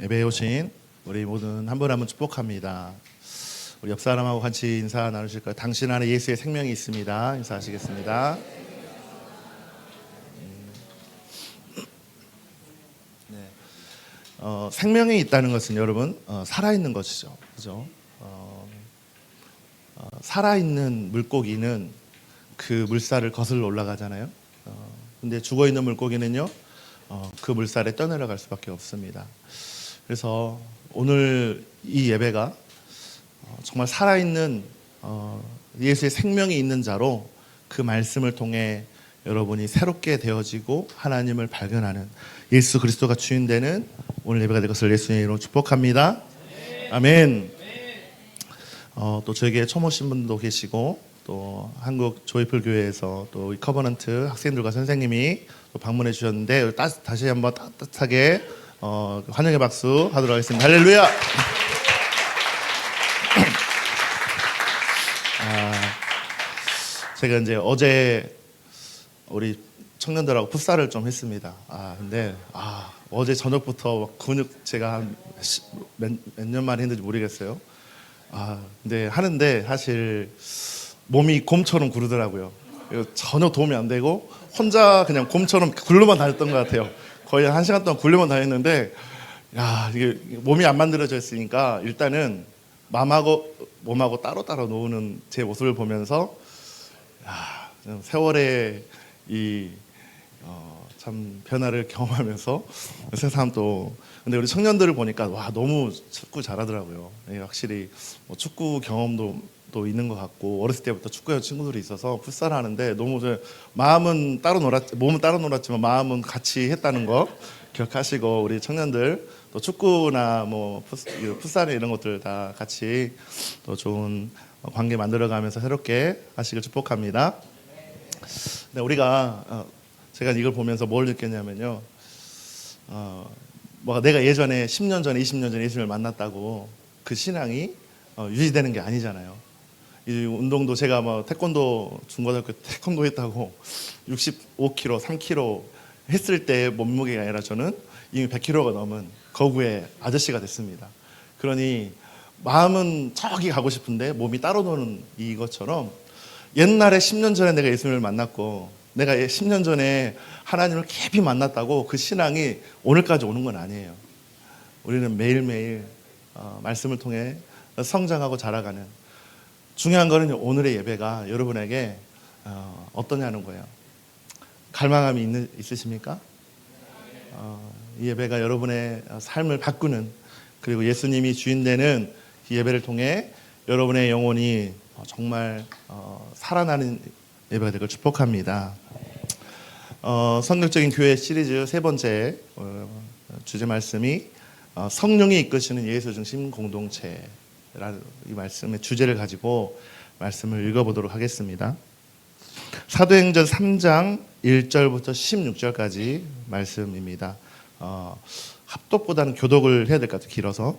예배에 오신 우리 모든 한 분 한 분 축복합니다. 우리 옆 사람하고 같이 인사 나누실까요? 당신 안에 예수의 생명이 있습니다. 인사하시겠습니다. 네. 생명이 있다는 것은 여러분 살아있는 것이죠. 그죠? 살아있는 물고기는 그 물살을 거슬러 올라가잖아요. 근데 죽어있는 물고기는요, 그 물살에 떠내려갈 수밖에 없습니다. 그래서 오늘 이 예배가 정말 살아있는 예수의 생명이 있는 자로 그 말씀을 통해 여러분이 새롭게 되어지고 하나님을 발견하는 예수 그리스도가 주인 되는 오늘 예배가 될 것을 예수님의 이름으로 축복합니다. 아멘. 또 저에게 처음 오신 분도 계시고 또 한국 조이풀 교회에서 또 커버넌트 학생들과 선생님이 또 방문해 주셨는데 다시 한번 따뜻하게 환영의 박수 하도록 하겠습니다. 할렐루야. 제가 이제 어제 우리 청년들하고 풋살을 좀 했습니다. 근데 어제 저녁부터 근육 제가 한 몇 년 만에 했는지 모르겠어요. 근데 하는데 사실 몸이 곰처럼 구르더라고요. 전혀 도움이 안 되고 혼자 그냥 곰처럼 굴러만 다녔던 것 같아요. 거의 1시간 동안 굴려만 다녔는데, 이게 몸이 안 만들어져 있으니까 일단은 마음하고 몸하고 따로따로 노는 제 모습을 보면서, 세월의 참 변화를 경험하면서 세상 또, 근데 우리 청년들을 보니까 너무 축구 잘하더라고요. 확실히 뭐 축구 경험도 또 있는 것 같고 어렸을 때부터 축구해 친구들이 있어서 풋살 하는데 너무 몸은 따로 놀았지만 마음은 같이 했다는 거 기억하시고 우리 청년들 또 축구나 뭐 풋살 이런 것들 다 같이 또 좋은 관계 만들어가면서 새롭게 하시길 축복합니다. 네, 우리가 제가 이걸 보면서 뭘 느꼈냐면요, 내가 예전에 10년 전에 20년 전에 예수님을 만났다고 그 신앙이 유지되는 게 아니잖아요. 이 운동도 제가 태권도 중고등학교 태권도 했다고 65kg, 3kg 했을 때 몸무게가 아니라 저는 이미 100kg가 넘은 거구의 아저씨가 됐습니다. 그러니 마음은 저기 가고 싶은데 몸이 따로 노는 이것처럼 옛날에 10년 전에 내가 예수님을 만났고 내가 10년 전에 하나님을 깊이 만났다고 그 신앙이 오늘까지 오는 건 아니에요. 우리는 매일매일 말씀을 통해 성장하고 자라가는, 중요한 거는 오늘의 예배가 여러분에게 어떠냐는 거예요. 갈망함이 있으십니까? 이 예배가 여러분의 삶을 바꾸는, 그리고 예수님이 주인 되는 이 예배를 통해 여러분의 영혼이 정말 살아나는 예배가 될 걸 축복합니다. 성경적인 교회 시리즈 세 번째 주제 말씀이 성령이 이끄시는 예수 중심 공동체라는 이 말씀의 주제를 가지고 말씀을 읽어보도록 하겠습니다. 사도행전 3장 1절부터 16절까지 말씀입니다. 합독보다는 교독을 해야 될 것 같아요. 길어서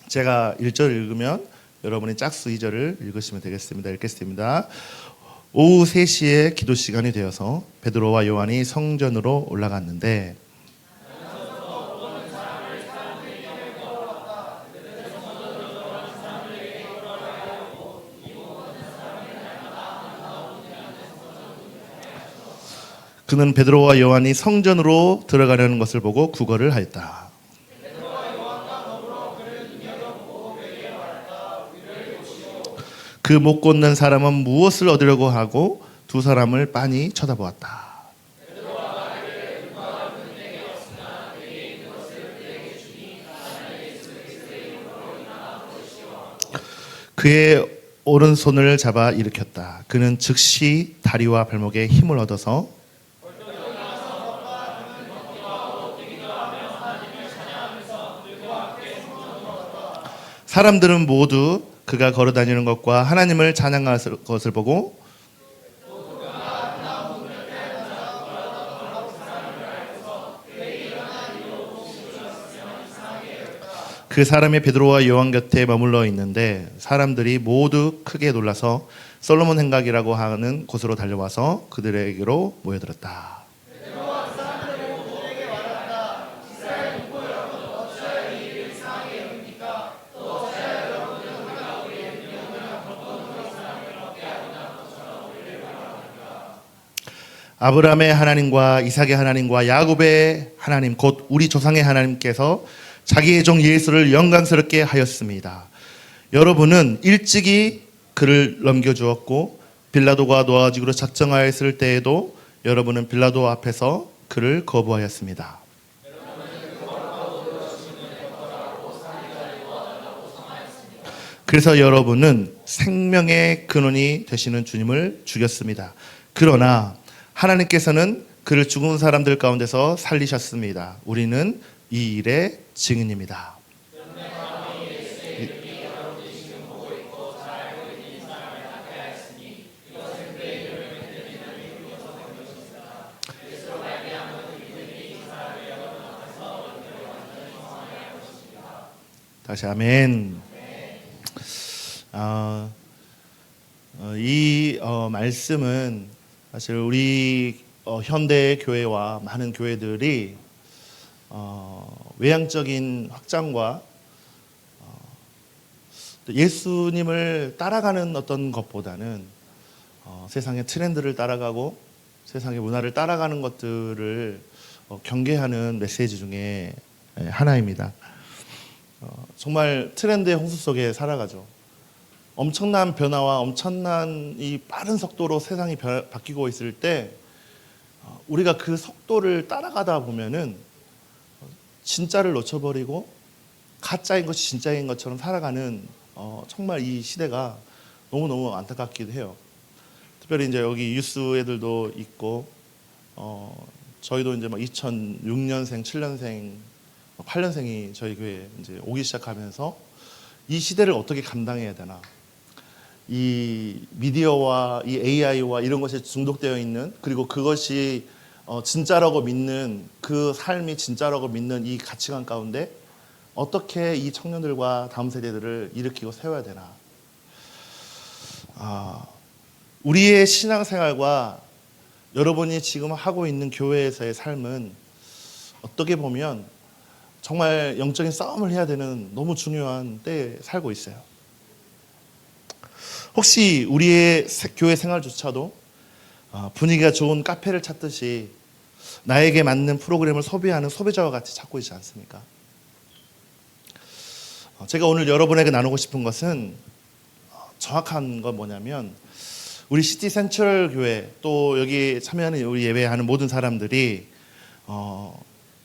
제가 1절을 읽으면 여러분이 짝수 2절을 읽으시면 되겠습니다. 읽겠습니다. 오후 3시에 기도 시간이 되어서 베드로와 요한이 성전으로 올라갔는데 그는 베드로와 요한이 성전으로 들어가려는 것을 보고 구걸을 하였다. 그 못 걷는 사람은 무엇을 얻으려고 하고 두 사람을 빤히 쳐다보았다. 그의 오른손을 잡아 일으켰다. 그는 즉시 다리와 발목에 힘을 얻어서 사람들은 모두 그가 걸어다니는 것과 하나님을 찬양할 것을 보고 그 사람이 베드로와 요한 곁에 머물러 있는데 사람들이 모두 크게 놀라서 솔로몬 행각이라고 하는 곳으로 달려와서 그들에게로 모여들었다. 아브라함의 하나님과 이삭의 하나님과 야곱의 하나님 곧 우리 조상의 하나님께서 자기의 종 예수를 영광스럽게 하였습니다. 여러분은 일찍이 그를 넘겨주었고 빌라도가 놓아지기로 작정하였을 때에도 여러분은 빌라도 앞에서 그를 거부하였습니다. 그래서 여러분은 생명의 근원이 되시는 주님을 죽였습니다. 그러나 하나님께서는 그를 죽은 사람들 가운데서 살리셨습니다. 우리는 이 일의 증인입니다. 다시 아멘. 이 말씀은 사실 우리 현대 교회와 많은 교회들이 외향적인 확장과 예수님을 따라가는 어떤 것보다는 세상의 트렌드를 따라가고 세상의 문화를 따라가는 것들을 경계하는 메시지 중에 하나입니다. 정말 트렌드의 홍수 속에 살아가죠. 엄청난 변화와 엄청난 이 빠른 속도로 세상이 바뀌고 있을 때 우리가 그 속도를 따라가다 보면은 진짜를 놓쳐버리고 가짜인 것이 진짜인 것처럼 살아가는 정말 이 시대가 너무너무 안타깝기도 해요. 특별히 이제 여기 유스 애들도 있고 저희도 이제 막 2006년생, 7년생, 8년생이 저희 교회에 이제 오기 시작하면서 이 시대를 어떻게 감당해야 되나, 이 미디어와 이 AI와 이런 것에 중독되어 있는, 그리고 그것이 진짜라고 믿는, 그 삶이 진짜라고 믿는 이 가치관 가운데 어떻게 이 청년들과 다음 세대들을 일으키고 세워야 되나. 우리의 신앙생활과 여러분이 지금 하고 있는 교회에서의 삶은 어떻게 보면 정말 영적인 싸움을 해야 되는 너무 중요한 때에 살고 있어요. 혹시 우리의 교회 생활조차도 분위기가 좋은 카페를 찾듯이 나에게 맞는 프로그램을 소비하는 소비자와 같이 찾고 있지 않습니까? 제가 오늘 여러분에게 나누고 싶은 것은 정확한 건 뭐냐면, 우리 시티 센트럴 교회 또 여기 참여하는 우리 예배하는 모든 사람들이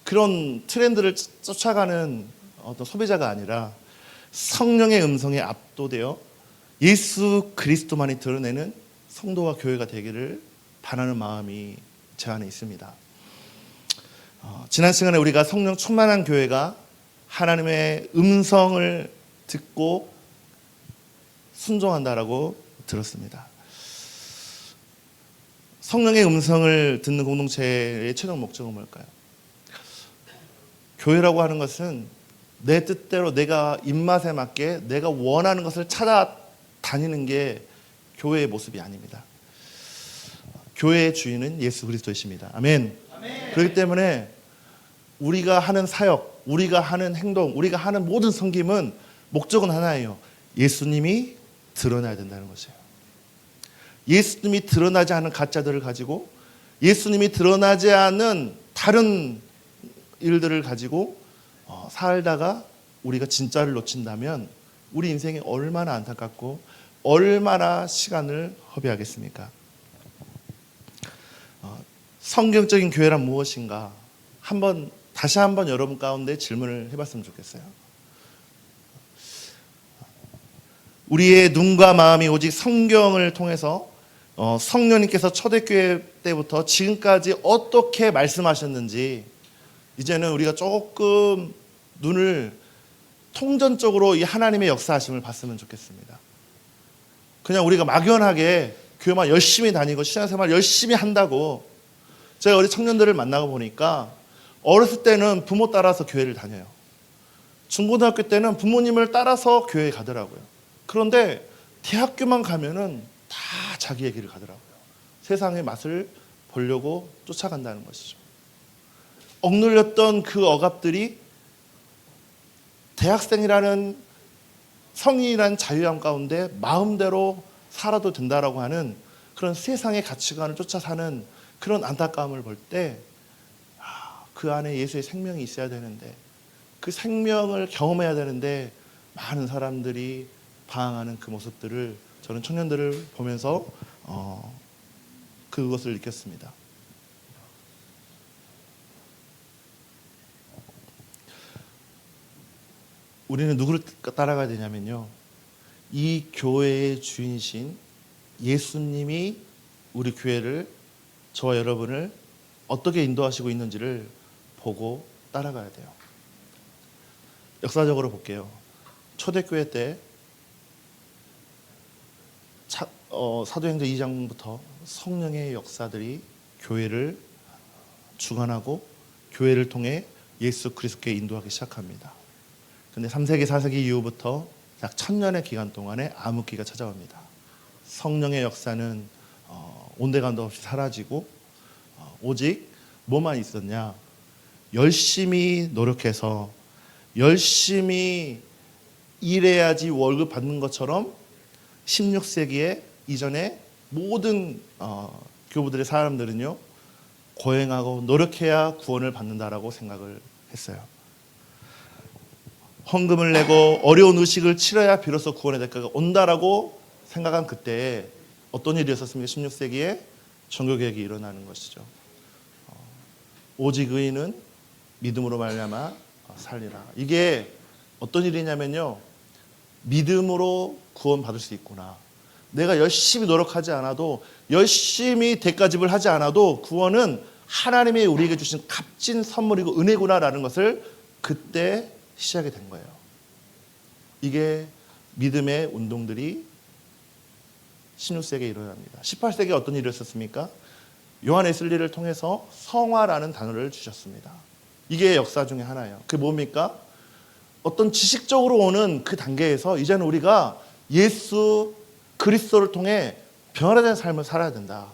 그런 트렌드를 쫓아가는 어떤 소비자가 아니라 성령의 음성에 압도되어 예수 그리스도만이 드러내는 성도와 교회가 되기를 바라는 마음이 제 안에 있습니다. 지난 시간에 우리가 성령 충만한 교회가 하나님의 음성을 듣고 순종한다라고 들었습니다. 성령의 음성을 듣는 공동체의 최종 목적은 뭘까요? 교회라고 하는 것은 내 뜻대로 내가 입맛에 맞게 내가 원하는 것을 찾아다니는 게 교회의 모습이 아닙니다. 교회의 주인은 예수 그리스도이십니다. 아멘. 아멘. 그렇기 때문에 우리가 하는 사역, 우리가 하는 행동, 우리가 하는 모든 섬김은 목적은 하나예요. 예수님이 드러나야 된다는 것이에요. 예수님이 드러나지 않은 가짜들을 가지고, 예수님이 드러나지 않은 다른 일들을 가지고 살다가 우리가 진짜를 놓친다면 우리 인생이 얼마나 안타깝고 얼마나 시간을 허비하겠습니까? 성경적인 교회란 무엇인가? 다시 한번 여러분 가운데 질문을 해봤으면 좋겠어요. 우리의 눈과 마음이 오직 성경을 통해서 성령님께서 초대교회 때부터 지금까지 어떻게 말씀하셨는지 이제는 우리가 조금 눈을 통전적으로 이 하나님의 역사하심을 봤으면 좋겠습니다. 그냥 우리가 막연하게 교회만 열심히 다니고 신앙생활 열심히 한다고, 제가 우리 청년들을 만나고 보니까 어렸을 때는 부모 따라서 교회를 다녀요. 중고등학교 때는 부모님을 따라서 교회에 가더라고요. 그런데 대학교만 가면은 다 자기의 길을 가더라고요. 세상의 맛을 보려고 쫓아간다는 것이죠. 억눌렸던 그 억압들이 대학생이라는 성인이라는 자유함 가운데 마음대로 살아도 된다라고 하는 그런 세상의 가치관을 쫓아 사는 그런 안타까움을 볼 때 그 안에 예수의 생명이 있어야 되는데, 그 생명을 경험해야 되는데 많은 사람들이 방황하는 그 모습들을 저는 청년들을 보면서 그것을 느꼈습니다. 우리는 누구를 따라가야 되냐면요, 이 교회의 주인이신 예수님이 우리 교회를, 저와 여러분을 어떻게 인도하시고 있는지를 보고 따라가야 돼요. 역사적으로 볼게요. 초대교회 때 사도행전 2장부터 성령의 역사들이 교회를 주관하고 교회를 통해 예수 그리스도께 인도하기 시작합니다. 근데 3세기 4세기 이후부터 약 1000년의 기간 동안에 암흑기가 찾아옵니다. 성령의 역사는 온데간도 없이 사라지고 오직 뭐만 있었냐, 열심히 노력해서 열심히 일해야지 월급 받는 것처럼 16세기에 이전에 모든 교부들의 사람들은요, 고행하고 노력해야 구원을 받는다라고 생각을 했어요. 헌금을 내고 어려운 의식을 치러야 비로소 구원의 대가가 온다라고 생각한 그때에 어떤 일이 있었습니까? 16세기에 종교개혁이 일어나는 것이죠. 오직 의인은 믿음으로 말미암아 살리라. 이게 어떤 일이냐면요, 믿음으로 구원받을 수 있구나. 내가 열심히 노력하지 않아도, 열심히 대가집을 하지 않아도 구원은 하나님이 우리에게 주신 값진 선물이고 은혜구나라는 것을 그때 시작이 된 거예요. 이게 믿음의 운동들이 16세기에 일어납니다. 18세기에 어떤 일이 있었습니까? 요한 웨슬리를 통해서 성화라는 단어를 주셨습니다. 이게 역사 중에 하나예요. 그게 뭡니까? 어떤 지식적으로 오는 그 단계에서 이제는 우리가 예수 그리스도를 통해 변화된 삶을 살아야 된다.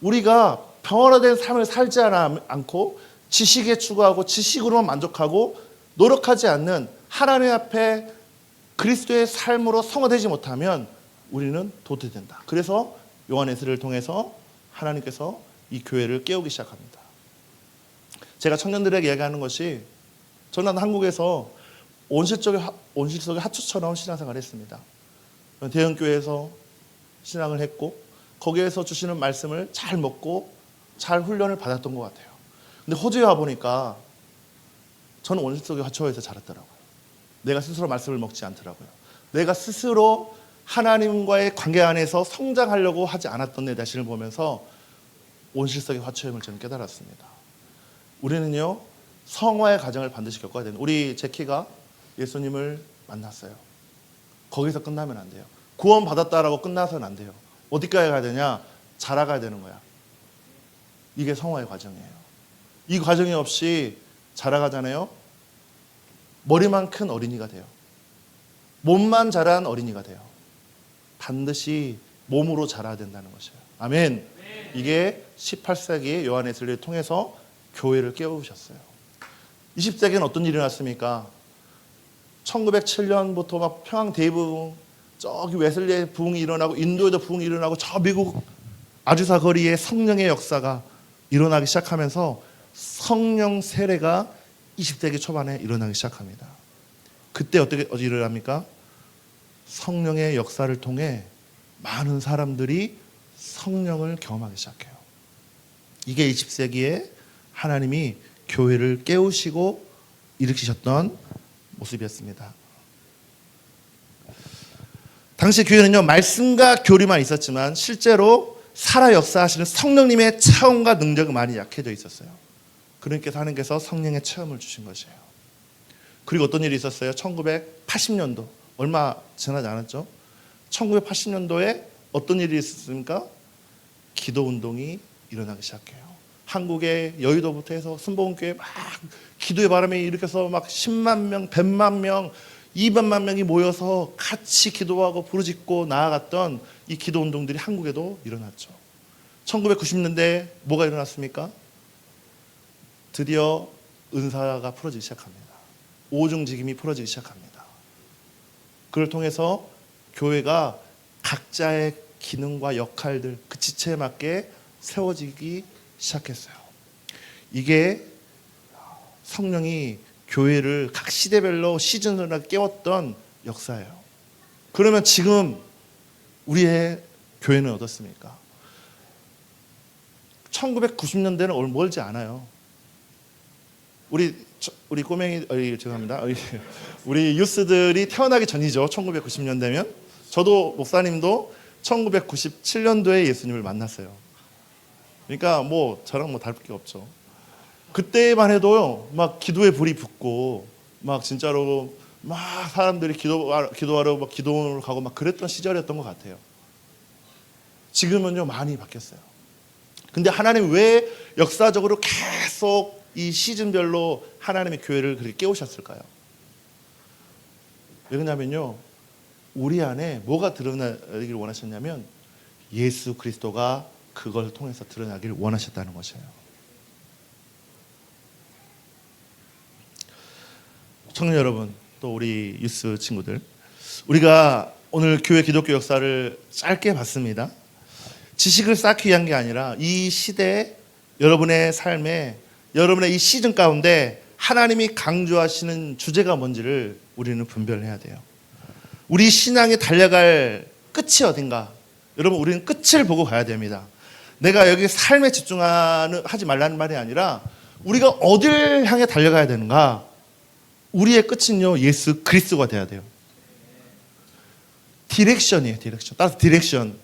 우리가 변화된 삶을 살지 않고 지식에 추구하고 지식으로만 만족하고 노력하지 않는 하나님 앞에 그리스도의 삶으로 성화되지 못하면 우리는 도태된다. 그래서 요한 웨슬리를 통해서 하나님께서 이 교회를 깨우기 시작합니다. 제가 청년들에게 얘기하는 것이, 저는 한국에서 온실 속의 하초처럼 신앙생활을 했습니다. 대형교회에서 신앙을 했고 거기에서 주시는 말씀을 잘 먹고 잘 훈련을 받았던 것 같아요. 근데 호주에 와보니까 저는 온실 속의 하초에서 자랐더라고요. 내가 스스로 말씀을 먹지 않더라고요. 내가 스스로 하나님과의 관계 안에서 성장하려고 하지 않았던 내 자신을 보면서 온실 속의 화초임을 저는 깨달았습니다. 우리는요, 성화의 과정을 반드시 겪어야 되는, 우리 제키가 예수님을 만났어요. 거기서 끝나면 안 돼요. 구원 받았다라고 끝나서는 안 돼요. 어디까지 가야 되냐? 자라가야 되는 거야. 이게 성화의 과정이에요. 이 과정이 없이 자라가잖아요. 머리만 큰 어린이가 돼요. 몸만 자란 어린이가 돼요. 반드시 몸으로 자라야 된다는 것이에요. 아멘. 이게 18세기 요한 웨슬리를 통해서 교회를 깨우셨어요. 20세기는 어떤 일이 났습니까? 1907년부터 막 평양 대부흥, 저기 웨슬리의 부흥이 일어나고 인도에도 부흥이 일어나고 저 미국 아주사 거리에 성령의 역사가 일어나기 시작하면서 성령 세례가 20세기 초반에 일어나기 시작합니다. 그때 어떻게 일어납니까? 성령의 역사를 통해 많은 사람들이 성령을 경험하기 시작해요. 이게 20세기에 하나님이 교회를 깨우시고 일으키셨던 모습이었습니다. 당시 교회는요, 말씀과 교리만 있었지만 실제로 살아 역사하시는 성령님의 체험과 능력이 많이 약해져 있었어요. 그러니까 하나님께서 성령의 체험을 주신 것이에요. 그리고 어떤 일이 있었어요? 1980년도, 얼마 지나지 않았죠? 1980년도에 어떤 일이 있었습니까? 기도운동이 일어나기 시작해요. 한국의 여의도부터 해서 순복음교회 막 기도의 바람이 일으켜서 막 10만 명, 100만 명, 200만 명이 모여서 같이 기도하고 부르짖고 나아갔던 이 기도운동들이 한국에도 일어났죠. 1990년대에 뭐가 일어났습니까? 드디어 은사가 풀어지기 시작합니다. 오중직임이 풀어지기 시작합니다. 그걸 통해서 교회가 각자의 기능과 역할들, 그 지체에 맞게 세워지기 시작했어요. 이게 성령이 교회를 각 시대별로 시즌으로 깨웠던 역사예요. 그러면 지금 우리의 교회는 어떻습니까? 1990년대는 멀지 않아요. 우리 꼬맹이, 죄송합니다. 우리 유스들이 태어나기 전이죠. 1990년대면. 저도 목사님도 1997년도에 예수님을 만났어요. 그러니까 저랑 다를 게 없죠. 그때만 해도요, 막 기도에 불이 붙고, 막 진짜로 막 사람들이 기도하러 막 기도원을 가고 막 그랬던 시절이었던 것 같아요. 지금은요, 많이 바뀌었어요. 근데 하나님 왜 역사적으로 계속 이 시즌별로 하나님의 교회를 그렇게 깨우셨을까요? 왜 그러냐면요, 우리 안에 뭐가 드러나기를 원하셨냐면 예수 그리스도가 그걸 통해서 드러나기를 원하셨다는 것이에요. 청년 여러분, 또 우리 유스 친구들, 우리가 오늘 교회 기독교 역사를 짧게 봤습니다. 지식을 쌓기 위한 게 아니라 이 시대에 여러분의 삶에, 여러분의 이 시즌 가운데 하나님이 강조하시는 주제가 뭔지를 우리는 분별해야 돼요. 우리 신앙이 달려갈 끝이 어딘가? 여러분, 우리는 끝을 보고 가야 됩니다. 내가 여기 삶에 집중하지 말라는 말이 아니라 우리가 어딜 향해 달려가야 되는가? 우리의 끝은요, 예수 그리스도가 돼야 돼요. 디렉션이에요, 디렉션. 따라서 디렉션.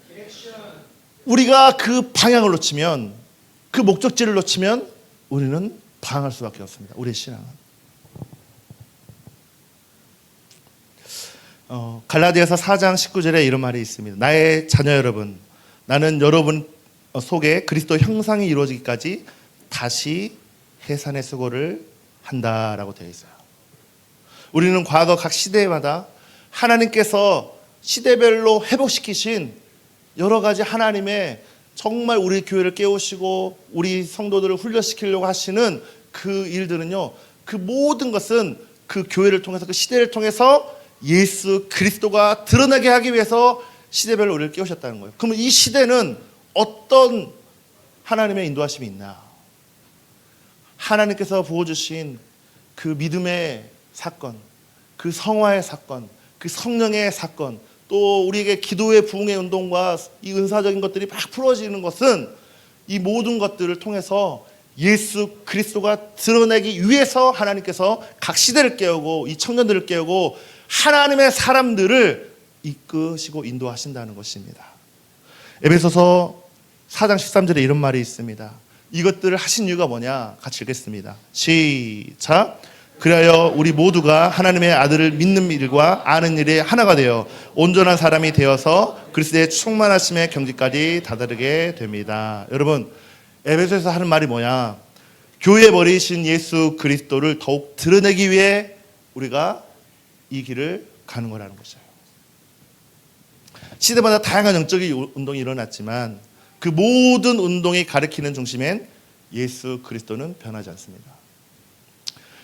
우리가 그 방향을 놓치면, 그 목적지를 놓치면 우리는 방황할 수밖에 없습니다. 우리의 신앙은. 갈라디아서 4장 19절에 이런 말이 있습니다. 나의 자녀 여러분, 나는 여러분 속에 그리스도 형상이 이루어지기까지 다시 해산의 수고를 한다라고 되어 있어요. 우리는 과거 각 시대마다 하나님께서 시대별로 회복시키신 여러 가지 하나님의 정말 우리 교회를 깨우시고 우리 성도들을 훈련시키려고 하시는 그 일들은요, 그 모든 것은 그 교회를 통해서, 그 시대를 통해서 예수 그리스도가 드러나게 하기 위해서 시대별로 우리를 깨우셨다는 거예요. 그러면 이 시대는 어떤 하나님의 인도하심이 있나? 하나님께서 부어주신 그 믿음의 사건, 그 성화의 사건, 그 성령의 사건, 또 우리에게 기도의 부흥의 운동과 이 은사적인 것들이 막 풀어지는 것은 이 모든 것들을 통해서 예수 그리스도가 드러내기 위해서 하나님께서 각 시대를 깨우고 이 청년들을 깨우고 하나님의 사람들을 이끄시고 인도하신다는 것입니다. 에베소서 4장 13절에 이런 말이 있습니다. 이것들을 하신 이유가 뭐냐? 같이 읽겠습니다. 시작. 그리하여 우리 모두가 하나님의 아들을 믿는 일과 아는 일에 하나가 되어 온전한 사람이 되어서 그리스도의 충만하심의 경지까지 다다르게 됩니다. 여러분, 에베소에서 하는 말이 뭐냐? 교회에 버리신 예수 그리스도를 더욱 드러내기 위해 우리가 이 길을 가는 거라는 것이에요. 시대마다 다양한 영적인 운동이 일어났지만 그 모든 운동이 가리키는 중심엔 예수 그리스도는 변하지 않습니다.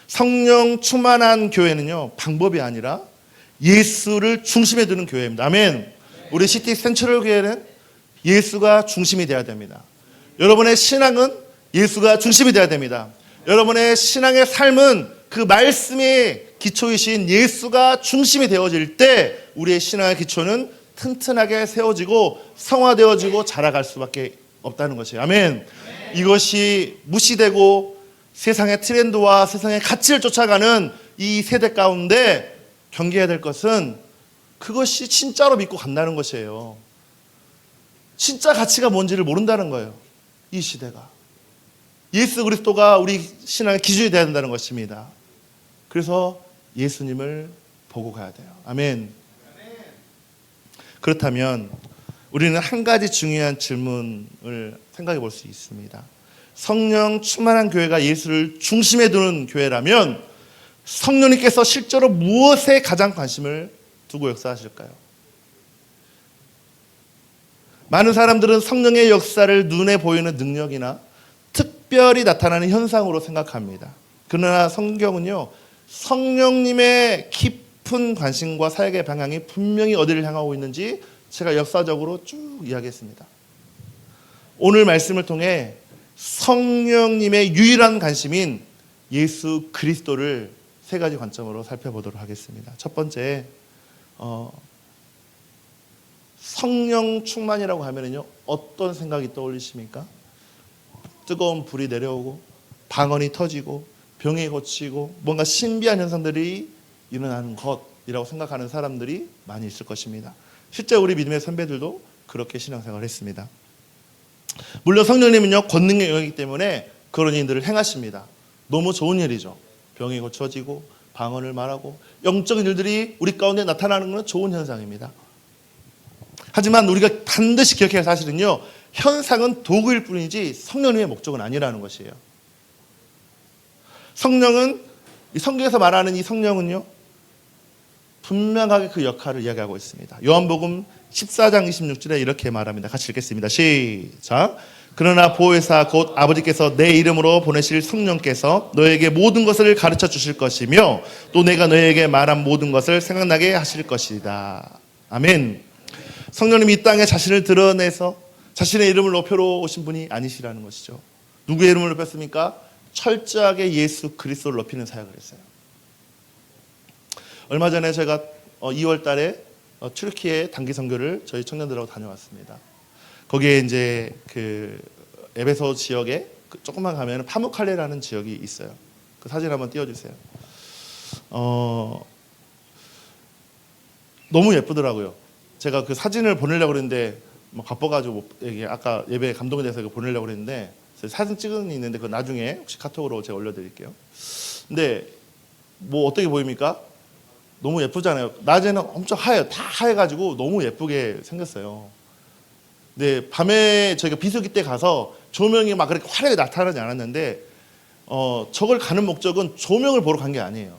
성령 충만한 교회는요, 방법이 아니라 예수를 중심에 두는 교회입니다. 아멘. 우리 시티 센트럴 교회는 예수가 중심이 되어야 됩니다. 여러분의 신앙은 예수가 중심이 되어야 됩니다. 여러분의 신앙의 삶은 그 말씀의 기초이신 예수가 중심이 되어질 때 우리의 신앙의 기초는 튼튼하게 세워지고 성화되어지고 자라갈 수밖에 없다는 것이에요. 아멘. 이것이 무시되고 세상의 트렌드와 세상의 가치를 쫓아가는 이 세대 가운데 경계해야 될 것은 그것이 진짜로 믿고 간다는 것이에요. 진짜 가치가 뭔지를 모른다는 거예요. 이 시대가. 예수 그리스도가 우리 신앙의 기준이 되어야 된다는 것입니다. 그래서 예수님을 보고 가야 돼요. 아멘. 그렇다면 우리는 한 가지 중요한 질문을 생각해 볼 수 있습니다. 성령 충만한 교회가 예수를 중심에 두는 교회라면 성령님께서 실제로 무엇에 가장 관심을 두고 역사하실까요? 많은 사람들은 성령의 역사를 눈에 보이는 능력이나 특별히 나타나는 현상으로 생각합니다. 그러나 성경은요, 성령님의 깊은 관심과 사역의 방향이 분명히 어디를 향하고 있는지 제가 역사적으로 쭉 이야기했습니다. 오늘 말씀을 통해 성령님의 유일한 관심인 예수 그리스도를 세 가지 관점으로 살펴보도록 하겠습니다. 첫 번째, 성령 충만이라고 하면은요, 어떤 생각이 떠올리십니까? 뜨거운 불이 내려오고 방언이 터지고 병이 고치고 뭔가 신비한 현상들이 일어나는 것이라고 생각하는 사람들이 많이 있을 것입니다. 실제 우리 믿음의 선배들도 그렇게 신앙생활을 했습니다. 물론 성령님은요, 권능의 영역이기 때문에 그런 일들을 행하십니다. 너무 좋은 일이죠. 병이 고쳐지고 방언을 말하고 영적인 일들이 우리 가운데 나타나는 것은 좋은 현상입니다. 하지만 우리가 반드시 기억해야 할 사실은요, 현상은 도구일 뿐이지 성령님의 목적은 아니라는 것이에요. 성령은, 이 성경에서 말하는 이 성령은요, 분명하게 그 역할을 이야기하고 있습니다. 요한복음 14장 26절에 이렇게 말합니다. 같이 읽겠습니다. 시작. 그러나 보혜사 곧 아버지께서 내 이름으로 보내실 성령께서 너에게 모든 것을 가르쳐 주실 것이며 또 내가 너에게 말한 모든 것을 생각나게 하실 것이다. 아멘. 성령님이 이 땅에 자신을 드러내서 자신의 이름을 높여 오신 분이 아니시라는 것이죠. 누구의 이름을 높였습니까? 철저하게 예수 그리스도를 높이는 사역을 했어요. 얼마 전에 제가 2월 달에 튀르키예 단기 선교를 저희 청년들하고 다녀왔습니다. 거기에 이제 그 에베소 지역에 조금만 가면 파무칼레라는 지역이 있어요. 그 사진 한번 띄워주세요. 너무 예쁘더라고요. 제가 그 사진을 보내려고 그랬는데 바빠가지고 아까 예배 감동에 대해서 보내려고 그랬는데 사진 찍은 게 있는데 그 나중에 혹시 카톡으로 제가 올려드릴게요. 근데 뭐 어떻게 보입니까? 너무 예쁘잖아요. 낮에는 엄청 하얘요. 다 하얘가지고 너무 예쁘게 생겼어요. 근데 밤에 저희가 비수기 때 가서 조명이 막 그렇게 화려하게 나타나지 않았는데 저걸 가는 목적은 조명을 보러 간 게 아니에요.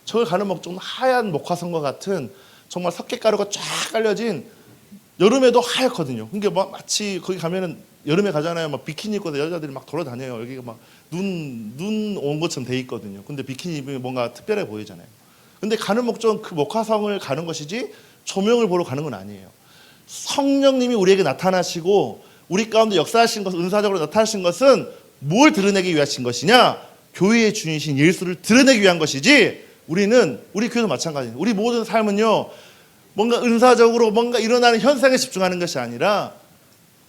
저걸 가는 목적은 하얀 목화성과 같은 정말 석회가루가 쫙 깔려진, 여름에도 하얗거든요. 그러니까 마치 거기 가면은 여름에 가잖아요. 막 비키니 입고 여자들이 막 돌아다녀요. 여기가 막 눈 온 것처럼 돼 있거든요. 근데 비키니 입으면 뭔가 특별해 보이잖아요. 근데 가는 목적은 그 목화성을 가는 것이지 조명을 보러 가는 건 아니에요. 성령님이 우리에게 나타나시고 우리 가운데 역사하신 것은, 은사적으로 나타나신 것은 뭘 드러내기 위하신 것이냐? 교회의 주인이신 예수를 드러내기 위한 것이지, 우리 교회도 마찬가지예요. 우리 모든 삶은요, 뭔가 은사적으로 뭔가 일어나는 현상에 집중하는 것이 아니라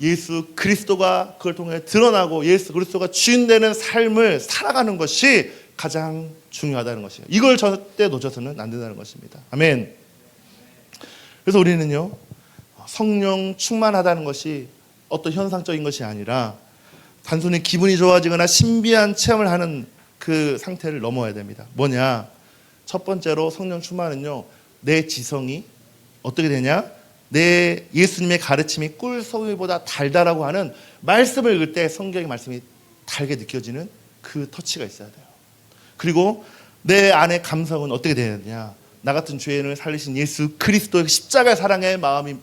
예수 그리스도가 그걸 통해 드러나고 예수 그리스도가 주인되는 삶을 살아가는 것이 가장 중요하다는 것이에요. 이걸 절대 놓쳐서는 안 된다는 것입니다. 아멘. 그래서 우리는요, 성령 충만하다는 것이 어떤 현상적인 것이 아니라 단순히 기분이 좋아지거나 신비한 체험을 하는 그 상태를 넘어야 됩니다. 뭐냐? 첫 번째로 성령 충만은요, 내 지성이 어떻게 되냐? 내 예수님의 가르침이 꿀송이보다 달다라고 하는 말씀을 읽을 때 성경의 말씀이 달게 느껴지는 그 터치가 있어야 돼요. 그리고 내 안의 감성은 어떻게 되느냐? 나 같은 죄인을 살리신 예수 그리스도의 십자가의 사랑에 마음이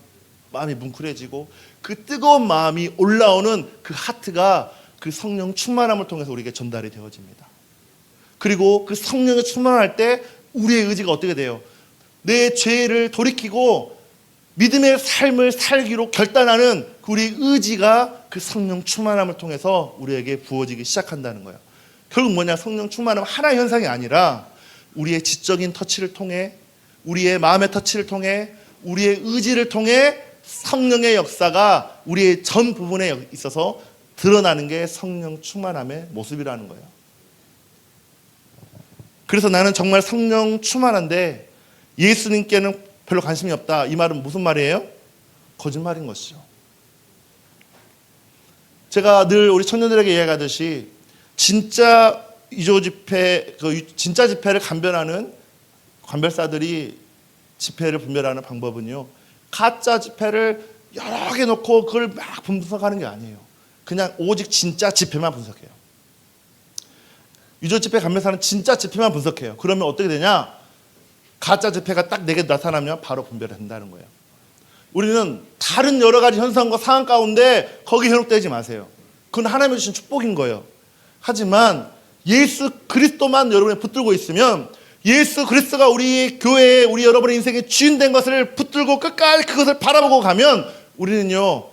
뭉클해지고 그 뜨거운 마음이 올라오는 그 하트가 그 성령 충만함을 통해서 우리에게 전달이 되어집니다. 그리고 그 성령에 충만할 때 우리의 의지가 어떻게 돼요? 내 죄를 돌이키고 믿음의 삶을 살기로 결단하는 우리의 의지가 그 성령 충만함을 통해서 우리에게 부어지기 시작한다는 거예요. 결국 뭐냐? 성령 충만함은 하나의 현상이 아니라 우리의 지적인 터치를 통해, 우리의 마음의 터치를 통해, 우리의 의지를 통해 성령의 역사가 우리의 전 부분에 있어서 드러나는 게 성령 충만함의 모습이라는 거예요. 그래서 나는 정말 성령 충만한데 예수님께는 별로 관심이 없다. 이 말은 무슨 말이에요? 거짓말인 것이죠. 제가 늘 우리 청년들에게 이야기하듯이 진짜 이조 집회, 진짜 집회를 간별하는 관별사들이 집회를 분별하는 방법은요, 가짜 집회를 여러 개 놓고 그걸 막 분석하는 게 아니에요. 그냥 오직 진짜 집회만 분석해요. 유조 집회 간별사는 진짜 집회만 분석해요. 그러면 어떻게 되냐? 가짜 집회가 딱 내게 나타나면 바로 분별한다는 거예요. 우리는 다른 여러 가지 현상과 상황 가운데 거기 현혹되지 마세요. 그건 하나님이 주신 축복인 거예요. 하지만 예수 그리스도만 여러분이 붙들고 있으면, 예수 그리스도가 우리 교회에, 우리 여러분의 인생의 주인된 것을 붙들고 끝까지 그것을 바라보고 가면 우리는요,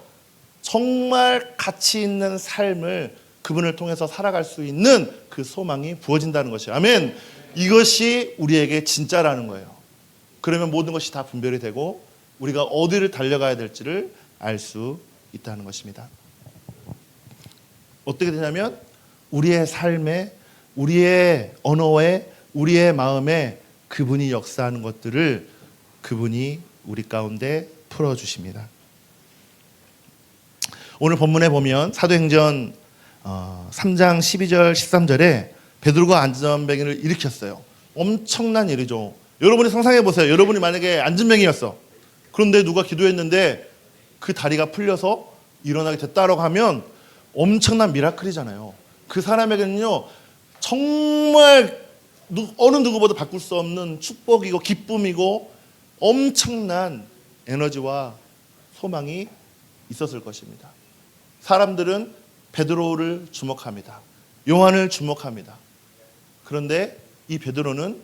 정말 가치 있는 삶을 그분을 통해서 살아갈 수 있는 그 소망이 부어진다는 것이에요. 아멘. 이것이 우리에게 진짜라는 거예요. 그러면 모든 것이 다 분별이 되고 우리가 어디를 달려가야 될지를 알 수 있다는 것입니다. 어떻게 되냐면 우리의 삶에, 우리의 언어에, 우리의 마음에 그분이 역사하는 것들을 그분이 우리 가운데 풀어주십니다. 오늘 본문에 보면 사도행전 3장 12절 13절에 베드로가 안전병을 일으켰어요. 엄청난 일이죠. 여러분이 상상해 보세요. 여러분이 만약에 안전병이었어. 그런데 누가 기도했는데 그 다리가 풀려서 일어나게 됐다라고 하면 엄청난 미라클이잖아요. 그 사람에게는요 정말 어느 누구보다 바꿀 수 없는 축복이고 기쁨이고 엄청난 에너지와 소망이 있었을 것입니다. 사람들은 베드로를 주목합니다. 요한을 주목합니다. 그런데 이 베드로는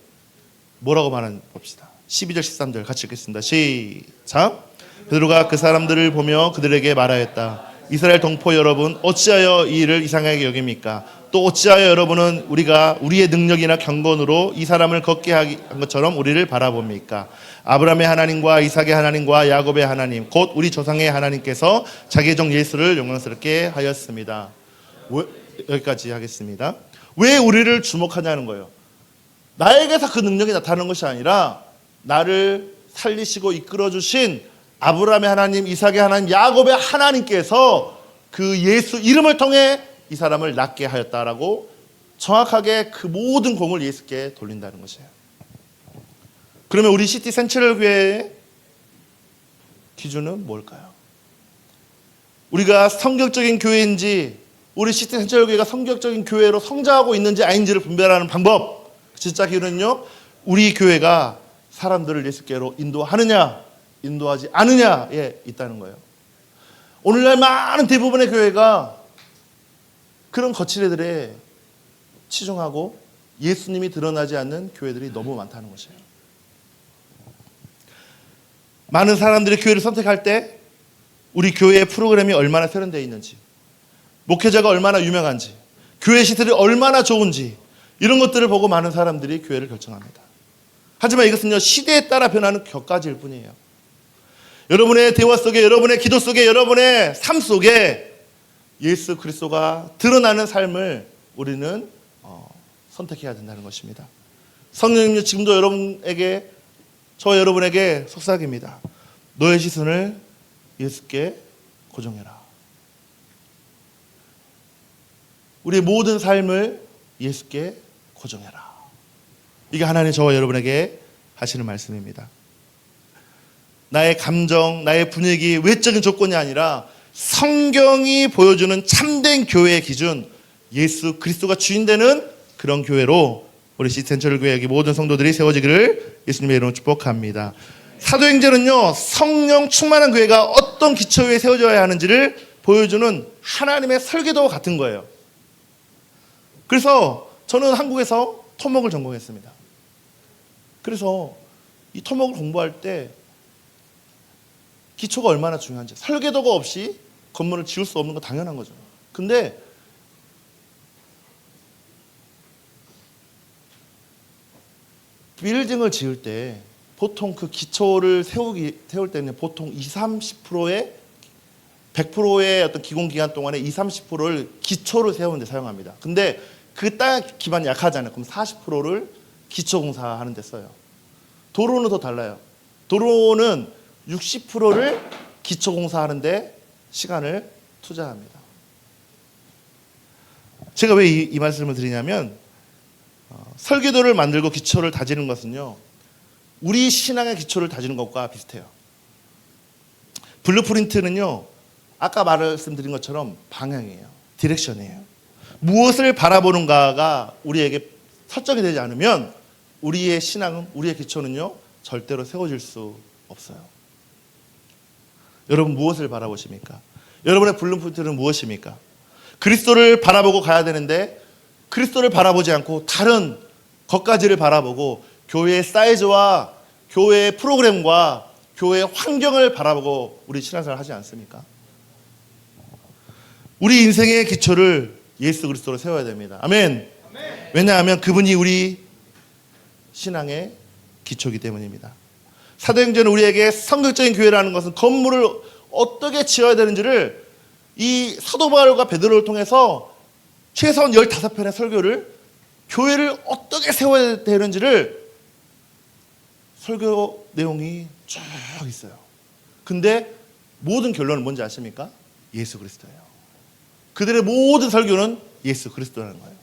뭐라고 말하는 봅시다. 12절 13절 같이 읽겠습니다. 시작. 베드로가 그 사람들을 보며 그들에게 말하였다. 이스라엘 동포 여러분, 어찌하여 이 일을 이상하게 여깁니까? 또 어찌하여 여러분은 우리가 우리의 능력이나 경건으로 이 사람을 걷게 한 것처럼 우리를 바라봅니까? 아브라함의 하나님과 이삭의 하나님과 야곱의 하나님, 곧 우리 조상의 하나님께서 자기의 종 예수를 영광스럽게 하였습니다. 여기까지 하겠습니다. 왜 우리를 주목하냐는 거예요. 나에게서 그 능력이 나타나는 것이 아니라 나를 살리시고 이끌어주신 아브라함의 하나님, 이삭의 하나님, 야곱의 하나님께서 그 예수 이름을 통해 이 사람을 낫게 하였다라고 정확하게 그 모든 공을 예수께 돌린다는 것이에요. 그러면 우리 시티 센트럴 교회의 기준은 뭘까요? 우리가 성격적인 교회인지 우리 시티 센트럴 교회가 성격적인 교회로 성장하고 있는지 아닌지를 분별하는 방법, 진짜 기준은요 우리 교회가 사람들을 예수께로 인도하느냐 인도하지 않느냐에 있다는 거예요. 오늘날 많은 대부분의 교회가 그런 거칠애들에 치중하고 예수님이 드러나지 않는 교회들이 너무 많다는 것이에요. 많은 사람들이 교회를 선택할 때 우리 교회의 프로그램이 얼마나 세련되어 있는지, 목회자가 얼마나 유명한지, 교회 시설이 얼마나 좋은지 이런 것들을 보고 많은 사람들이 교회를 결정합니다. 하지만 이것은요 시대에 따라 변하는 격가지일 뿐이에요. 여러분의 대화 속에, 여러분의 기도 속에, 여러분의 삶 속에 예수 그리스도가 드러나는 삶을 우리는 선택해야 된다는 것입니다. 성령님이 지금도 여러분에게, 저 여러분에게 속삭입니다. 너의 시선을 예수께 고정해라. 우리의 모든 삶을 예수께 고정해라. 이게 하나님 저와 여러분에게 하시는 말씀입니다. 나의 감정, 나의 분위기, 외적인 조건이 아니라 성경이 보여주는 참된 교회의 기준, 예수 그리스도가 주인 되는 그런 교회로 우리 시센트럴 교회의 모든 성도들이 세워지기를 예수님의 이름으로 축복합니다. 사도행전은요 성령 충만한 교회가 어떤 기초 위에 세워져야 하는지를 보여주는 하나님의 설계도와 같은 거예요. 그래서 저는 한국에서 토목을 전공했습니다. 그래서 이 토목을 공부할 때 기초가 얼마나 중요한지, 설계도가 없이 건물을 지을 수 없는 건 당연한 거죠. 근데 빌딩을 지을 때 보통 그 기초를 세울 때는 보통 20-30%의 100%의 어떤 기공 기간 동안에 20-30%를 기초를 세우는 데 사용합니다. 근데 그 땅 기반이 약하잖아요. 그럼 40%를 기초 공사하는 데 써요. 도로는 더 달라요. 도로는 60%를 기초 공사하는데 시간을 투자합니다. 제가 왜 이 말씀을 드리냐면 설계도를 만들고 기초를 다지는 것은요 우리 신앙의 기초를 다지는 것과 비슷해요. 블루프린트는요 아까 말씀드린 것처럼 방향이에요. 디렉션이에요. 무엇을 바라보는가가 우리에게 설정이 되지 않으면 우리의 신앙은, 우리의 기초는요 절대로 세워질 수 없어요. 여러분 무엇을 바라보십니까? 여러분의 블루프린트는 무엇입니까? 그리스도를 바라보고 가야 되는데 그리스도를 바라보지 않고 다른 것가지를 바라보고 교회의 사이즈와 교회의 프로그램과 교회의 환경을 바라보고 우리 신앙생활을 하지 않습니까? 우리 인생의 기초를 예수 그리스도로 세워야 됩니다. 아멘. 왜냐하면 그분이 우리 신앙의 기초이기 때문입니다. 사도행전은 우리에게 성경적인 교회라는 것은 건물을 어떻게 지어야 되는지를 이 사도 바울과 베드로를 통해서 최소한 15편의 설교를, 교회를 어떻게 세워야 되는지를 설교 내용이 쭉 있어요. 근데 모든 결론은 뭔지 아십니까? 예수 그리스도예요. 그들의 모든 설교는 예수 그리스도라는 거예요.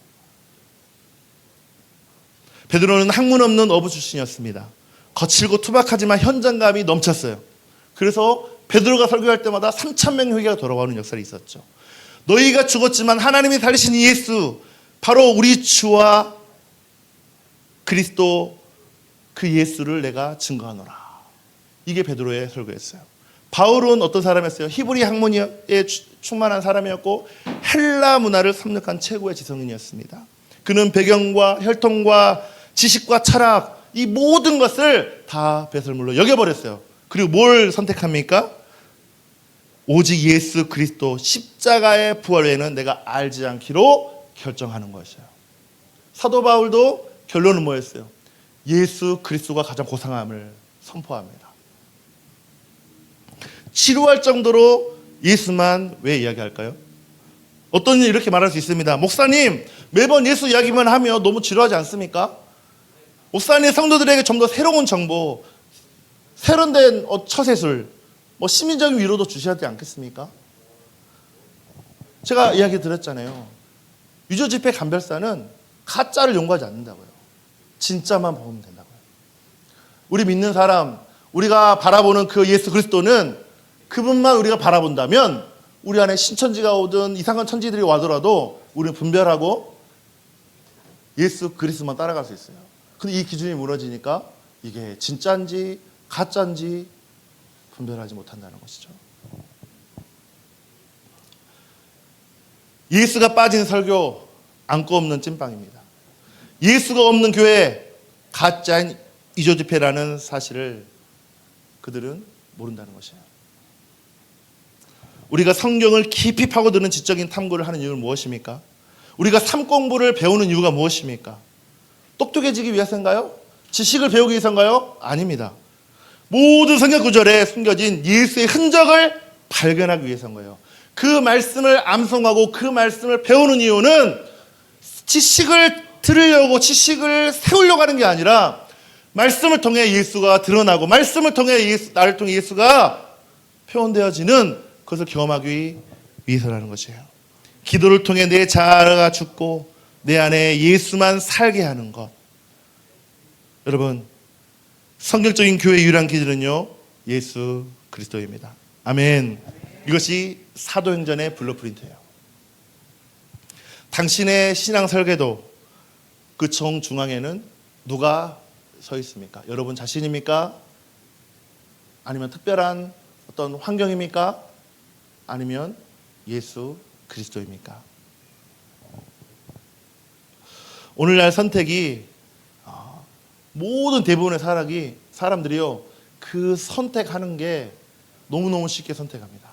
베드로는 학문 없는 어부 출신이었습니다. 거칠고 투박하지만 현장감이 넘쳤어요. 그래서 베드로가 설교할 때마다 3,000명 회개가 돌아오는 역사가 있었죠. 너희가 죽었지만 하나님이 살리신 예수, 바로 우리 주와 그리스도 그 예수를 내가 증거하노라. 이게 베드로의 설교였어요. 바울은 어떤 사람이었어요? 히브리 학문에 충만한 사람이었고 헬라 문화를 섭렵한 최고의 지성인이었습니다. 그는 배경과 혈통과 지식과 철학, 이 모든 것을 다 배설물로 여겨버렸어요. 그리고 뭘 선택합니까? 오직 예수 그리스도 십자가의 부활 외에는 내가 알지 않기로 결정하는 것이에요. 사도 바울도 결론은 뭐였어요? 예수 그리스도가 가장 고상함을 선포합니다. 지루할 정도로 예수만 왜 이야기할까요? 어떤 분이 이렇게 말할 수 있습니다. 목사님, 매번 예수 이야기만 하면 너무 지루하지 않습니까? 목사님, 성도들에게 좀 더 새로운 정보, 세련된 처세술, 심리적인 위로도 주셔야 되지 않겠습니까? 제가 이야기 드렸잖아요. 유저집회 감별사는 가짜를 연구하지 않는다고요. 진짜만 보면 된다고요. 우리 믿는 사람, 우리가 바라보는 그 예수 그리스도는 그분만 우리가 바라본다면 우리 안에 신천지가 오든 이상한 천지들이 와더라도 우리는 분별하고 예수 그리스도만 따라갈 수 있어요. 근데 이 기준이 무너지니까 이게 진짜인지 가짜인지 분별하지 못한다는 것이죠. 예수가 빠진 설교, 안고 없는 찐빵입니다. 예수가 없는 교회, 가짜인 이조집회라는 사실을 그들은 모른다는 것이에요. 우리가 성경을 깊이 파고드는 지적인 탐구를 하는 이유는 무엇입니까? 우리가 삶 공부를 배우는 이유가 무엇입니까? 똑똑해지기 위해서인가요? 지식을 배우기 위해서인가요? 아닙니다. 모든 성경 구절에 숨겨진 예수의 흔적을 발견하기 위해서인 거예요. 그 말씀을 암송하고 그 말씀을 배우는 이유는 지식을 들으려고, 지식을 세우려고 하는 게 아니라 말씀을 통해 예수가 드러나고 말씀을 통해 나를 통해 예수가 표현되어지는 그것을 경험하기 위해서라는 것이에요. 기도를 통해 내 자아가 죽고 내 안에 예수만 살게 하는 것. 여러분, 성경적인 교회의 유일한 기준은요, 예수 그리스도입니다. 아멘. 이것이 사도행전의 블루프린트예요. 당신의 신앙 설계도 그 정중앙에는 누가 서 있습니까? 여러분 자신입니까? 아니면 특별한 어떤 환경입니까? 아니면 예수 그리스도입니까? 오늘날 선택이 모든 대부분의 사람들이요, 그 선택하는 게 너무너무 쉽게 선택합니다.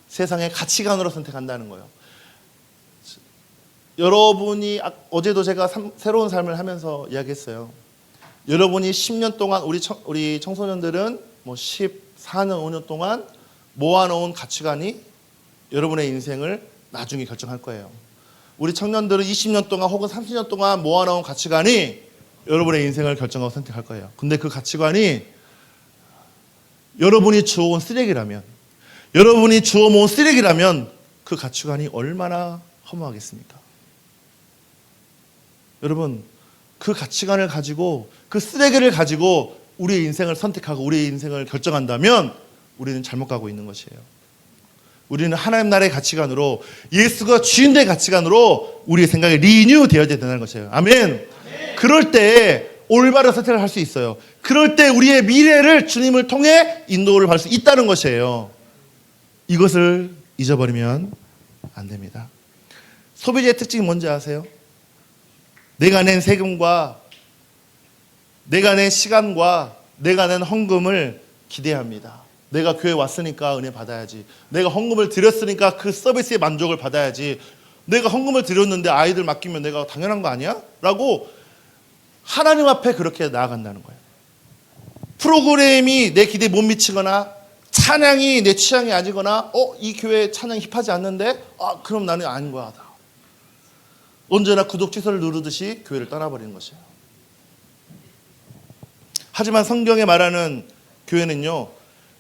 세상의 가치관으로 선택한다는 거예요. 여러분이, 어제도 제가 새로운 삶을 하면서 이야기했어요. 여러분이 10년 동안, 우리 청소년들은 14년, 5년 동안 모아놓은 가치관이 여러분의 인생을 나중에 결정할 거예요. 우리 청년들은 20년 동안 혹은 30년 동안 모아놓은 가치관이 여러분의 인생을 결정하고 선택할 거예요. 근데 그 가치관이 여러분이 주워온 쓰레기라면, 여러분이 주워모은 쓰레기라면 그 가치관이 얼마나 허무하겠습니까? 여러분, 그 가치관을 가지고, 그 쓰레기를 가지고 우리의 인생을 선택하고 우리의 인생을 결정한다면 우리는 잘못 가고 있는 것이에요. 우리는 하나님 나라의 가치관으로, 예수가 주인의 가치관으로 우리의 생각이 리뉴 되어야 된다는 것이에요. 아멘. 그럴 때 올바른 선택을 할 수 있어요. 그럴 때 우리의 미래를 주님을 통해 인도를 받을 수 있다는 것이에요. 이것을 잊어버리면 안 됩니다. 소비자의 특징이 뭔지 아세요? 내가 낸 세금과 내가 낸 시간과 내가 낸 헌금을 기대합니다. 내가 교회 왔으니까 은혜 받아야지. 내가 헌금을 드렸으니까 그 서비스의 만족을 받아야지. 내가 헌금을 드렸는데 아이들 맡기면 내가 당연한 거 아니야? 라고 하나님 앞에 그렇게 나아간다는 거예요. 프로그램이 내 기대에 못 미치거나 찬양이 내 취향이 아니거나 이 교회 찬양 힙하지 않는데 그럼 나는 아닌 거야. 언제나 구독 취소를 누르듯이 교회를 떠나버리는 것이에요. 하지만 성경에 말하는 교회는요,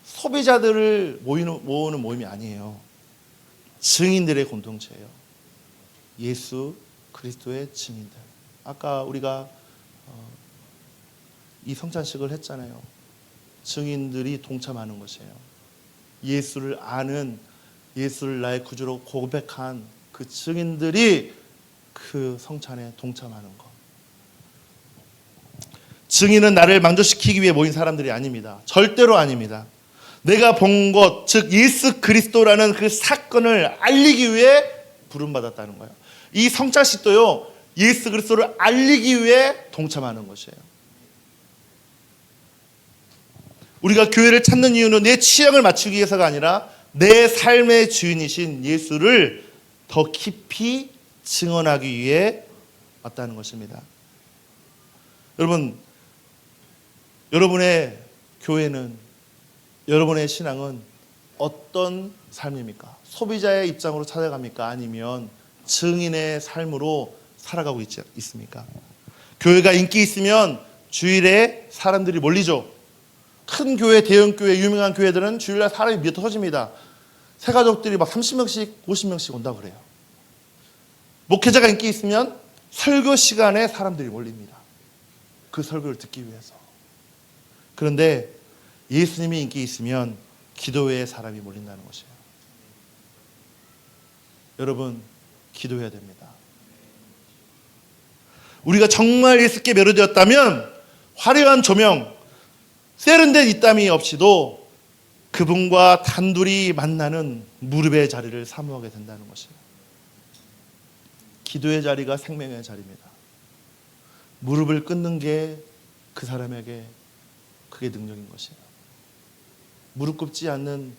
소비자들을 모으는 모임이 아니에요. 증인들의 공동체예요. 예수 그리스도의 증인들. 아까 우리가 이 성찬식을 했잖아요. 증인들이 동참하는 것이에요. 예수를 아는, 예수를 나의 구주로 고백한 그 증인들이 그 성찬에 동참하는 것. 증인은 나를 만족시키기 위해 모인 사람들이 아닙니다. 절대로 아닙니다. 내가 본 것, 즉 예수 그리스도라는 그 사건을 알리기 위해 부름받았다는 거예요. 이 성찬식도요, 예수 그리스도를 알리기 위해 동참하는 것이에요. 우리가 교회를 찾는 이유는 내 취향을 맞추기 위해서가 아니라 내 삶의 주인이신 예수를 더 깊이 증언하기 위해 왔다는 것입니다. 여러분, 여러분의 교회는, 여러분의 신앙은 어떤 삶입니까? 소비자의 입장으로 찾아갑니까? 아니면 증인의 삶으로 살아가고 있습니까? 교회가 인기 있으면 주일에 사람들이 몰리죠. 큰 교회, 대형 교회, 유명한 교회들은 주일날 사람이 미어 터집니다. 새가족들이 막 30명씩, 50명씩 온다고 그래요. 목회자가 인기 있으면 설교 시간에 사람들이 몰립니다. 그 설교를 듣기 위해서. 그런데 예수님이 인기 있으면 기도회에 사람이 몰린다는 것이에요. 여러분, 기도해야 됩니다. 우리가 정말 예수께 매료되었다면 화려한 조명, 세련된 입담이 없이도 그분과 단둘이 만나는 무릎의 자리를 사모하게 된다는 것이에요. 기도의 자리가 생명의 자리입니다. 무릎을 꿇는 게 그 사람에게 그게 능력인 것이에요. 무릎 꿇지 않는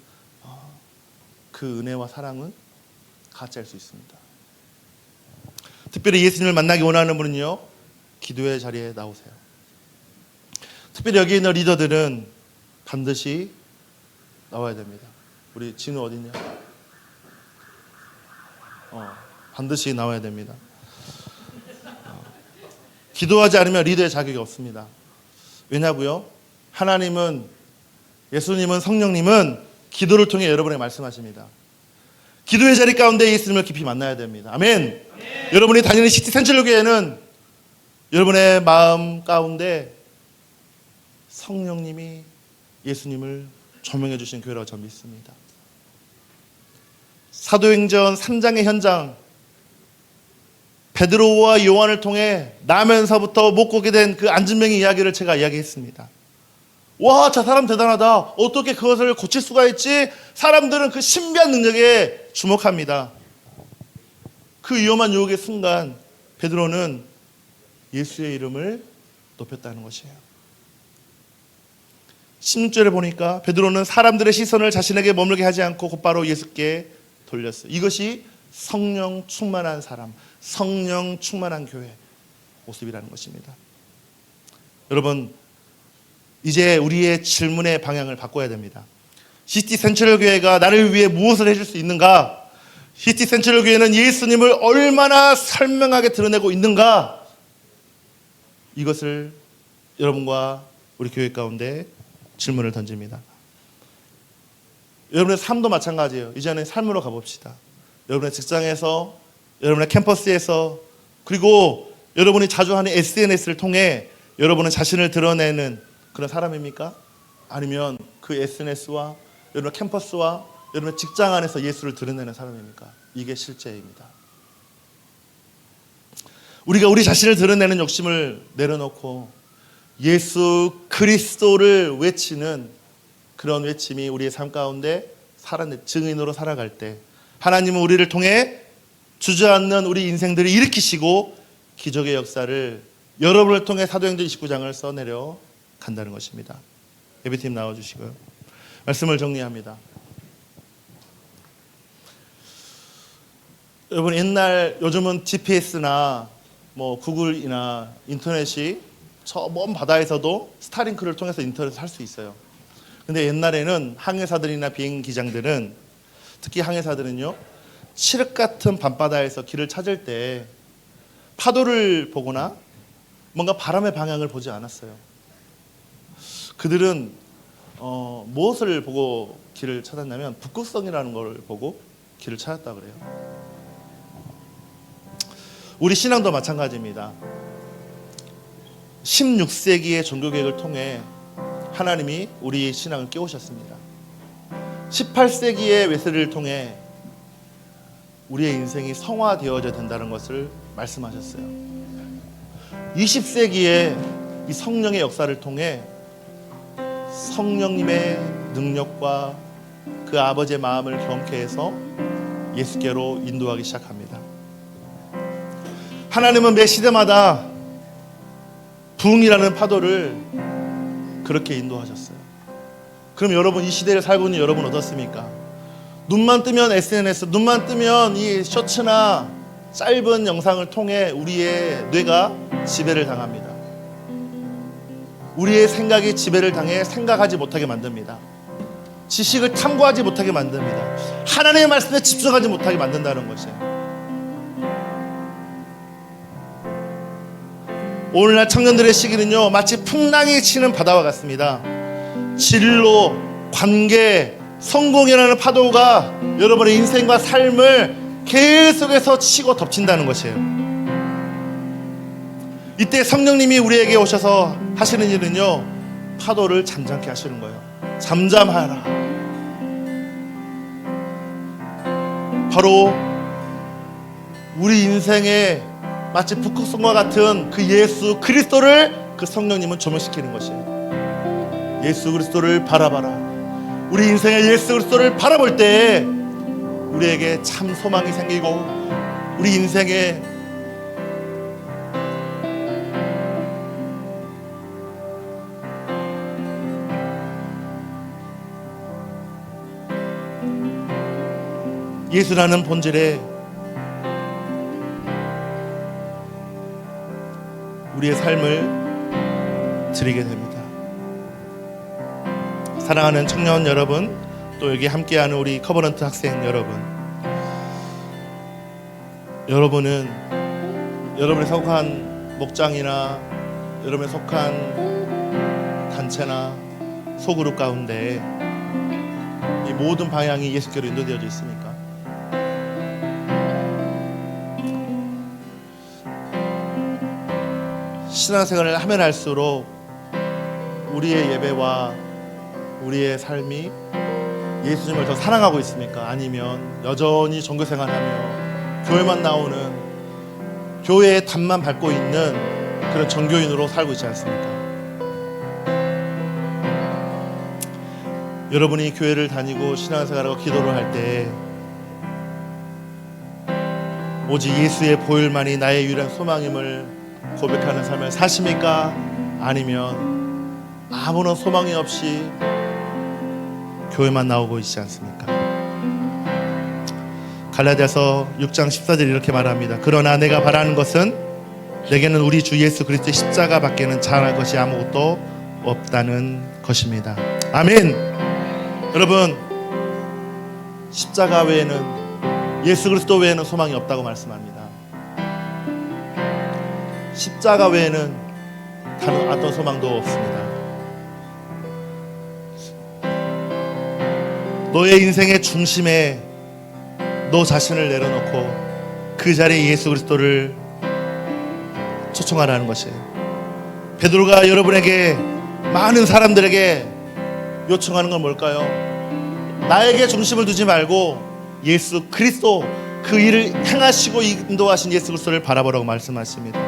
그 은혜와 사랑은 가짜일 수 있습니다. 특별히 예수님을 만나기 원하는 분은요, 기도의 자리에 나오세요. 특별히 여기 있는 리더들은 반드시 나와야 됩니다. 우리 진우 어딨냐? 반드시 나와야 됩니다. 기도하지 않으면 리더의 자격이 없습니다. 왜냐고요? 하나님은, 예수님은, 성령님은 기도를 통해 여러분에게 말씀하십니다. 기도의 자리 가운데 예수님을 깊이 만나야 됩니다. 아멘. 여러분이 다니는 시티 센트럴 교회는 여러분의 마음 가운데 성령님이 예수님을 조명해 주신 교회라고 저는 믿습니다. 사도행전 3장의 현장, 베드로와 요한을 통해 나면서부터 못 걷게 된 그 안진병의 이야기를 제가 이야기했습니다. 와, 저 사람 대단하다. 어떻게 그것을 고칠 수가 있지? 사람들은 그 신비한 능력에 주목합니다. 그 위험한 유혹의 순간 베드로는 예수의 이름을 높였다는 것이에요. 16절에 보니까 베드로는 사람들의 시선을 자신에게 머물게 하지 않고 곧바로 예수께 돌렸어요. 이것이 성령 충만한 사람, 성령 충만한 교회 모습이라는 것입니다. 여러분, 이제 우리의 질문의 방향을 바꿔야 됩니다. 시티 센트럴 교회가 나를 위해 무엇을 해줄 수 있는가? 시티 센트럴 교회는 예수님을 얼마나 설명하게 드러내고 있는가? 이것을 여러분과 우리 교회 가운데 질문을 던집니다. 여러분의 삶도 마찬가지예요. 이제는 삶으로 가봅시다. 여러분의 직장에서, 여러분의 캠퍼스에서, 그리고 여러분이 자주 하는 SNS를 통해 여러분은 자신을 드러내는 그런 사람입니까? 아니면 그 SNS와 여러분의 캠퍼스와 여러분의 직장 안에서 예수를 드러내는 사람입니까? 이게 실제입니다. 우리가 우리 자신을 드러내는 욕심을 내려놓고 예수 그리스도를 외치는 그런 외침이 우리의 삶 가운데 증인으로 살아갈 때 하나님은 우리를 통해 주저앉는 우리 인생들을 일으키시고 기적의 역사를 여러분을 통해 사도행전 29장을 써내려 간다는 것입니다. 예배팀 나와주시고요. 말씀을 정리합니다. 여러분 옛날 요즘은 GPS나 뭐 구글이나 인터넷이 저 먼 바다에서도 스타링크를 통해서 인터넷을 할 수 있어요. 근데 옛날에는 항해사들이나 비행기장들은 특히 항해사들은요 칠흑 같은 밤바다에서 길을 찾을 때 파도를 보거나 뭔가 바람의 방향을 보지 않았어요. 그들은 무엇을 보고 길을 찾았냐면 북극성이라는 걸 보고 길을 찾았다 그래요. 우리 신앙도 마찬가지입니다. 16세기의 종교개혁을 통해 하나님이 우리의 신앙을 깨우셨습니다. 18세기의 외세를 통해 우리의 인생이 성화되어져야 된다는 것을 말씀하셨어요. 20세기에 이 성령의 역사를 통해 성령님의 능력과 그 아버지의 마음을 경계해서 예수께로 인도하기 시작합니다. 하나님은 매 시대마다 부흥이라는 파도를 그렇게 인도하셨어요. 그럼 여러분 이 시대를 살고 있는 여러분 어떻습니까? 눈만 뜨면 SNS, 눈만 뜨면 이 쇼츠나 짧은 영상을 통해 우리의 뇌가 지배를 당합니다. 우리의 생각이 지배를 당해 생각하지 못하게 만듭니다. 지식을 탐구하지 못하게 만듭니다. 하나님의 말씀에 집중하지 못하게 만든다는 것이에요. 오늘날 청년들의 시기는요 마치 풍랑이 치는 바다와 같습니다. 진로, 관계, 성공이라는 파도가 여러분의 인생과 삶을 계속해서 치고 덮친다는 것이에요. 이때 성령님이 우리에게 오셔서 하시는 일은요 파도를 잠잠케 하시는 거예요. 잠잠하라. 바로 우리 인생에 마치 북극성과 같은 그 예수 그리스도를 그 성령님은 조명시키는 것이에요. 예수 그리스도를 바라봐라. 우리 인생의 예수 그리스도를 바라볼 때 우리에게 참 소망이 생기고 우리 인생에 예수라는 본질에 우리의 삶을 드리게 됩니다. 사랑하는 청년 여러분, 또 여기 함께하는 우리 커버넌트 학생 여러분, 여러분은 여러분에 속한 목장이나 여러분에 속한 단체나 소그룹 가운데 이 모든 방향이 예수께로 인도되어져 있습니까? 신앙생활을 하면 할수록 우리의 예배와 우리의 삶이 예수님을 더 사랑하고 있습니까? 아니면 여전히 종교생활하며 교회만 나오는 교회의 담만 밟고 있는 그런 종교인으로 살고 있지 않습니까? 여러분이 교회를 다니고 신앙생활하고 기도를 할 때 오직 예수의 보혈만이 나의 유일한 소망임을 고백하는 삶을 사십니까? 아니면 아무런 소망이 없이 교회만 나오고 있지 않습니까? 갈라디아서 6장 14절 이렇게 말합니다. 그러나 내가 바라는 것은 내게는 우리 주 예수 그리스도의 십자가 밖에는 잘할 것이 아무것도 없다는 것입니다. 아멘. 여러분, 십자가 외에는, 예수 그리스도 외에는 소망이 없다고 말씀합니다. 십자가 외에는 다른 어떤 소망도 없습니다. 너의 인생의 중심에 너 자신을 내려놓고 그 자리에 예수 그리스도를 초청하라는 것이에요. 베드로가 여러분에게, 많은 사람들에게 요청하는 건 뭘까요? 나에게 중심을 두지 말고 예수 그리스도, 그 일을 행하시고 인도하신 예수 그리스도를 바라보라고 말씀하십니다.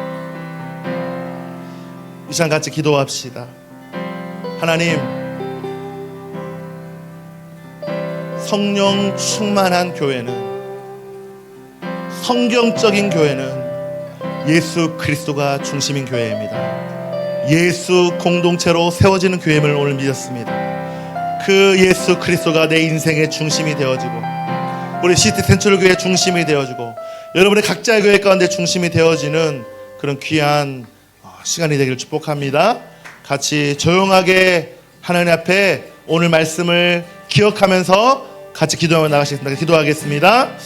이 시간 같이 기도합시다. 하나님, 성령 충만한 교회는, 성경적인 교회는 예수 그리스도가 중심인 교회입니다. 예수 공동체로 세워지는 교회임을 오늘 믿었습니다. 그 예수 그리스도가 내 인생의 중심이 되어지고 우리 시티 센트럴 교회의 중심이 되어지고 여러분의 각자의 교회 가운데 중심이 되어지는 그런 귀한 시간이 되기를 축복합니다. 같이 조용하게 하나님 앞에 오늘 말씀을 기억하면서 같이 기도하며 나가시겠습니다. 기도하겠습니다.